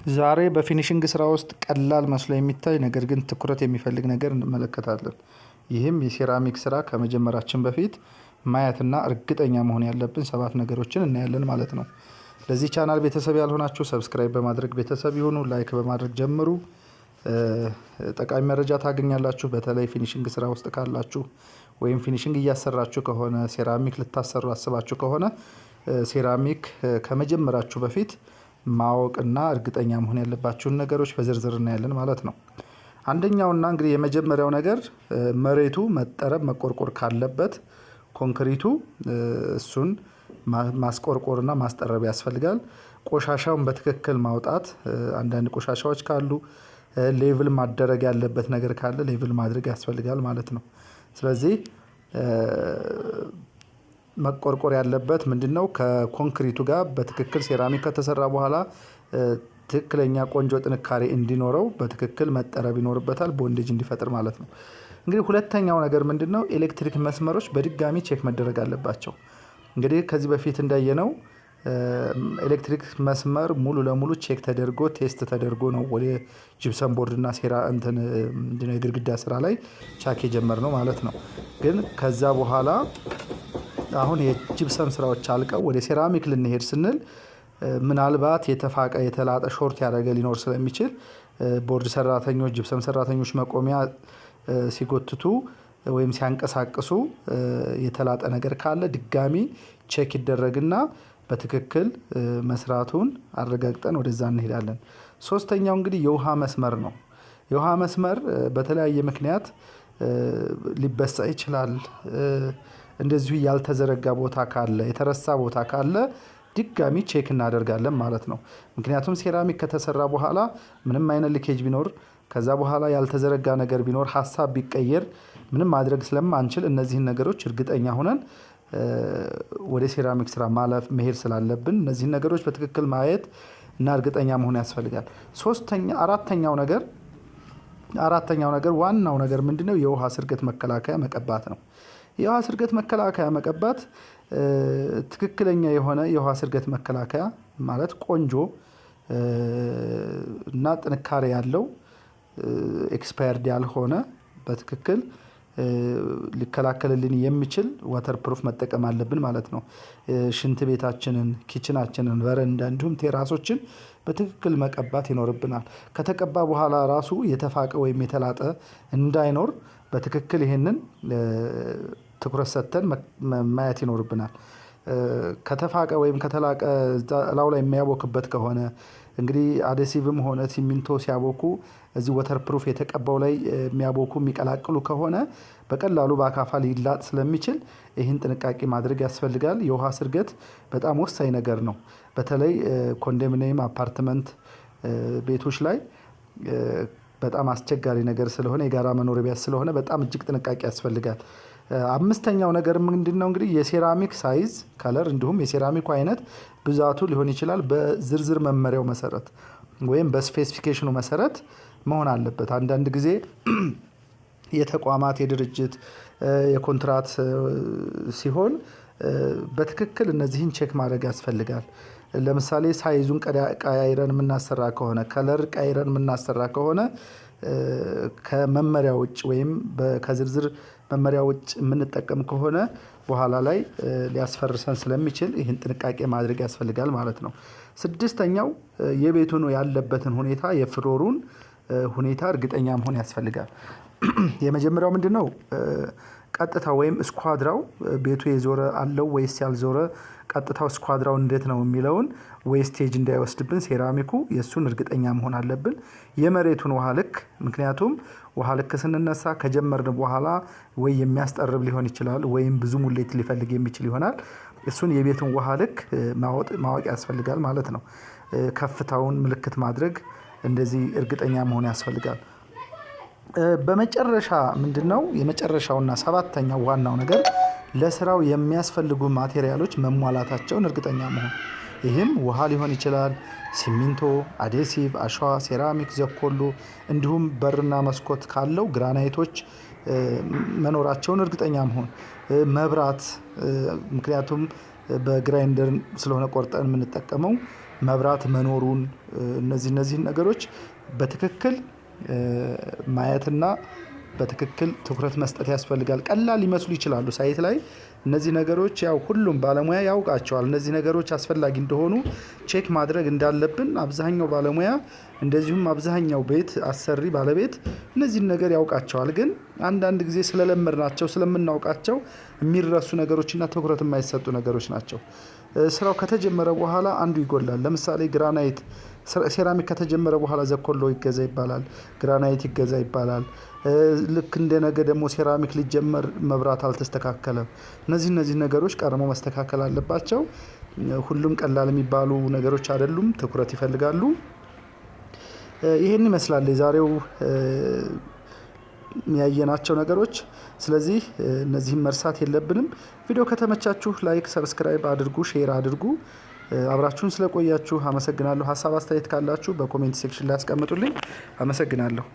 ዛሬ በፊኒሺንግ ስራ ውስጥ ቀላል መስሎ የሚታይ ነገር ግን ትኩረት የሚፈልግ ነገር እንመለከታለን። ይህም የሴራሚክ ስራ ከመጀመራችን በፊት ማየትና እርግጠኛ መሆን ያለብን 7 ነገሮችን እናያለን ማለት ነው። ለዚህ ቻናል ቤተሰብ ያልሆናችሁ ሰብስክራይብ በማድረግ ቤተሰብ ይሁኑ፣ ላይክ በማድረግ ጀምሩ። ጠቃሚ መረጃ ታገኛላችሁ። በተለይ ፊኒሺንግ ስራ ውስጥ ካላችሁ ወይም ፊኒሺንግ እያሰራችሁ ከሆነ ሴራሚክ ልታሰሩ አስባችሁ ከሆነ ሴራሚክ ከመጀመራችሁ በፊት ማወቅና እርግጠኛ መሆን ያለባችሁን ነገሮች በዝርዝር እናያለን ማለት ነው። አንደኛውና እንግዲህ የመጀመሪያው ነገር መሬቱ መጠረብ መቆርቆር ካለበት ኮንክሪቱ እሱን ማስቆርቆርና ማስጠረብ ያስፈልጋል። ቆሻሻውን በትክክል ማውጣት፣ አንዳንድ ቆሻሻዎች ካሉ ሌቭል ማደረግ ያለበት ነገር ካለ ሌቭል ማድረግ ያስፈልጋል ማለት ነው። ስለዚህ መቆርቆር ያለበት ምንድነው? ከኮንክሪቱ ጋር በትክክል ሴራሚክ ከተሰራ በኋላ ትክክለኛ ቆንጆ ጥንካሬ እንዲኖረው በትክክል መጠረብ ይኖርበታል፣ ቦንዴጅ እንዲፈጥር ማለት ነው። እንግዲህ ሁለተኛው ነገር ምንድነው? ኤሌክትሪክ መስመሮች በድጋሚ ቼክ መደረግ አለባቸው። እንግዲህ ከዚህ በፊት እንዳየነው ኤሌክትሪክ መስመር ሙሉ ለሙሉ ቼክ ተደርጎ ቴስት ተደርጎ ነው ወደ ጂፕሰም ቦርድ እና ሴራ ምንድነው የግድግዳ ስራ ላይ ቻክ የጀመርነው ማለት ነው። ግን ከዛ በኋላ አሁን የጂፕሰም ስራዎች አልቀው ወደ ሴራሚክ ልንሄድ ስንል ምናልባት የተፋቀ የተላጠ ሾርት ያደረገ ሊኖር ስለሚችል ቦርድ ሰራተኞች ጂፕሰም ሰራተኞች መቆሚያ ሲጎትቱ ወይም ሲያንቀሳቅሱ የተላጠ ነገር ካለ ድጋሚ ቼክ ይደረግና በትክክል መስራቱን አረጋግጠን ወደዛ እንሄዳለን። ሶስተኛው እንግዲህ የውሃ መስመር ነው። የውሃ መስመር በተለያየ ምክንያት ሊበሳ ይችላል። እንደዚሁ ያልተዘረጋ ቦታ ካለ የተረሳ ቦታ ካለ ድጋሚ ቼክ እናደርጋለን ማለት ነው። ምክንያቱም ሴራሚክ ከተሰራ በኋላ ምንም አይነት ሊኬጅ ቢኖር ከዛ በኋላ ያልተዘረጋ ነገር ቢኖር ሀሳብ ቢቀየር ምንም ማድረግ ስለማንችል እነዚህን ነገሮች እርግጠኛ ሆነን ወደ ሴራሚክ ስራ ማለፍ መሄድ ስላለብን እነዚህን ነገሮች በትክክል ማየት እና እርግጠኛ መሆን ያስፈልጋል። አራተኛው ነገር ዋናው ነገር ምንድነው? የውሃ ስርገት መከላከያ መቀባት ነው። የውሃ ስርገት መከላከያ መቀባት ትክክለኛ የሆነ የውሃ ስርገት መከላከያ ማለት ቆንጆ እና ጥንካሬ ያለው ኤክስፓየርድ ያልሆነ በትክክል ሊከላከልልን የሚችል ዋተር ፕሩፍ መጠቀም አለብን ማለት ነው። ሽንት ቤታችንን፣ ኪችናችንን፣ በረንዳ እንዲሁም ቴራሶችን በትክክል መቀባት ይኖርብናል። ከተቀባ በኋላ ራሱ የተፋቀ ወይም የተላጠ እንዳይኖር በትክክል ይሄንን ትኩረት ሰጥተን ማየት ይኖርብናል። ከተፋቀ ወይም ከተላቀ ላው ላይ የሚያቦክበት ከሆነ እንግዲህ አዴሲቭም ሆነ ሲሚንቶ ሲያቦኩ እዚህ ወተር ፕሩፍ የተቀባው ላይ የሚያቦኩ የሚቀላቅሉ ከሆነ በቀላሉ በአካፋ ሊላጥ ስለሚችል ይህን ጥንቃቄ ማድረግ ያስፈልጋል። የውሃ ስርገት በጣም ወሳኝ ነገር ነው። በተለይ ኮንዶሚኒየም አፓርትመንት ቤቶች ላይ በጣም አስቸጋሪ ነገር ስለሆነ የጋራ መኖሪያ ቤት ስለሆነ በጣም እጅግ ጥንቃቄ ያስፈልጋል። አምስተኛው ነገር ምንድነው? እንግዲህ የሴራሚክ ሳይዝ ከለር እንዲሁም የሴራሚኩ አይነት ብዛቱ ሊሆን ይችላል በዝርዝር መመሪያው መሰረት ወይም በስፔሲፊኬሽኑ መሰረት መሆን አለበት። አንዳንድ ጊዜ የተቋማት የድርጅት የኮንትራት ሲሆን በትክክል እነዚህን ቼክ ማድረግ ያስፈልጋል። ለምሳሌ ሳይዙን ቀያይረን የምናሰራ ከሆነ ከለር ቀያይረን የምናሰራ ከሆነ ከመመሪያ ውጭ ወይም ከዝርዝር መመሪያ ውጭ የምንጠቀም ከሆነ በኋላ ላይ ሊያስፈርሰን ስለሚችል ይህን ጥንቃቄ ማድረግ ያስፈልጋል ማለት ነው። ስድስተኛው የቤቱን ያለበትን ሁኔታ የፍሎሩን ሁኔታ እርግጠኛ መሆን ያስፈልጋል። የመጀመሪያው ምንድነው? ቀጥታ ወይም ስኳድራው ቤቱ የዞረ አለው ወይስ ያልዞረ፣ ቀጥታው ስኳድራው እንዴት ነው የሚለውን ዌስቴጅ እንዳይወስድብን ሴራሚኩ የሱን እርግጠኛ መሆን አለብን። የመሬቱን ውሃ ልክ፣ ምክንያቱም ውሃ ልክ ስንነሳ ከጀመርን በኋላ ወይ የሚያስጠርብ ሊሆን ይችላል ወይም ብዙ ሙሌት ሊፈልግ የሚችል ይሆናል። እሱን የቤቱን ውሃ ልክ ማወቅ ያስፈልጋል ማለት ነው። ከፍታውን ምልክት ማድረግ እንደዚህ እርግጠኛ መሆን ያስፈልጋል። በመጨረሻ ምንድነው? የመጨረሻውና 7ኛው ዋናው ነገር ለስራው የሚያስፈልጉ ማቴሪያሎች መሟላታቸውን እርግጠኛ መሆን። ይህም ውሃ ሊሆን ይችላል፣ ሲሚንቶ፣ አዴሲቭ፣ አሸዋ፣ ሴራሚክ፣ ዘኮሎ እንዲሁም በርና መስኮት ካለው ግራናይቶች መኖራቸውን እርግጠኛ መሆን። መብራት፣ ምክንያቱም በግራይንደር ስለሆነ ቆርጠን የምንጠቀመው መብራት መኖሩን እነዚህን ነገሮች በትክክል ማየትና በትክክል ትኩረት መስጠት ያስፈልጋል። ቀላል ሊመስሉ ይችላሉ ሳይት ላይ እነዚህ ነገሮች ያው ሁሉም ባለሙያ ያውቃቸዋል። እነዚህ ነገሮች አስፈላጊ እንደሆኑ ቼክ ማድረግ እንዳለብን አብዛኛው ባለሙያ እንደዚሁም አብዛኛው ቤት አሰሪ ባለቤት እነዚህን ነገር ያውቃቸዋል። ግን አንዳንድ ጊዜ ስለለመድናቸው ስለምናውቃቸው የሚረሱ ነገሮችና ትኩረት የማይሰጡ ነገሮች ናቸው። ስራው ከተጀመረ በኋላ አንዱ ይጎላል። ለምሳሌ ግራናይት ሴራሚክ ከተጀመረ በኋላ ዘኮሎ ይገዛ ይባላል፣ ግራናይት ይገዛ ይባላል። ልክ እንደ ነገ ደግሞ ሴራሚክ ሊጀመር መብራት አልተስተካከለም። እነዚህ ነገሮች ቀድሞ መስተካከል አለባቸው። ሁሉም ቀላል የሚባሉ ነገሮች አይደሉም፣ ትኩረት ይፈልጋሉ። ይሄን ይመስላል የዛሬው ያየናቸው ነገሮች። ስለዚህ እነዚህን መርሳት የለብንም። ቪዲዮ ከተመቻችሁ ላይክ፣ ሰብስክራይብ አድርጉ፣ ሼር አድርጉ። አብራችሁን ስለቆያችሁ አመሰግናለሁ። ሀሳብ አስተያየት ካላችሁ በኮሜንት ሴክሽን ላይ አስቀምጡልኝ። አመሰግናለሁ።